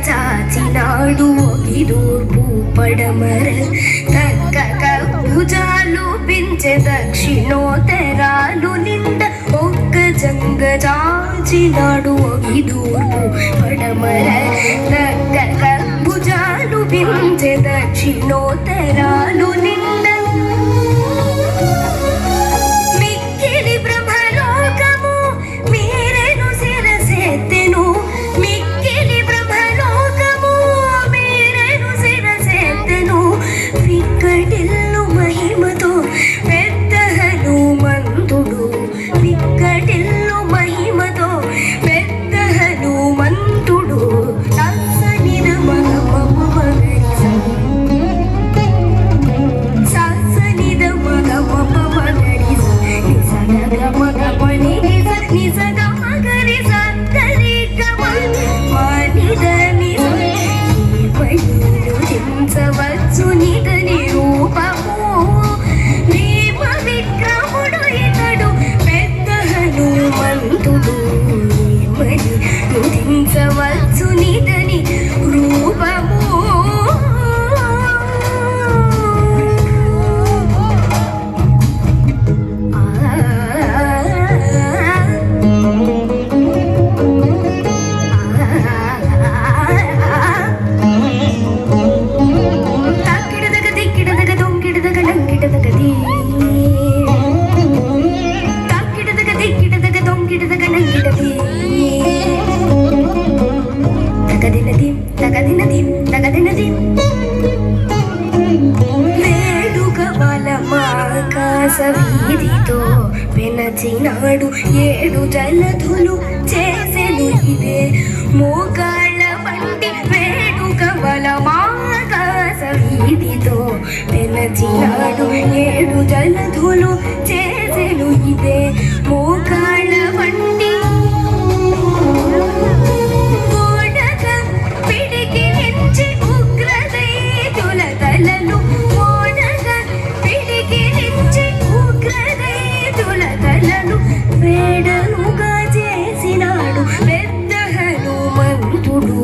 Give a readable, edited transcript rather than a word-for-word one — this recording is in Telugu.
చాచినాడు ఒగిదూర్పు పడమర తగ్గక భుజాలు పెంచె దక్షిణోత్తరాలు నిండ ఒక్క జంగ చాచినాడు ఒగిదూర్పు పడమర తగ్గక భుజాలు పెంచె దక్షిణోత్తరాలు నిండ వీధితో పెనచినాడు ఏడు జలధులు చేసెను ఇదే మోకాళ్ళ వంటి వేడుక బలమాకాశ వీధితో పెనచినాడు ఏడు జలధులు చేసెను ఇదే మోకాళ్ళ వంటి పిడికి నుంచి ఉగ్రదైతుల తలలు వేడనుగా చేసినాడు పెద్ద హనుమంతుడు.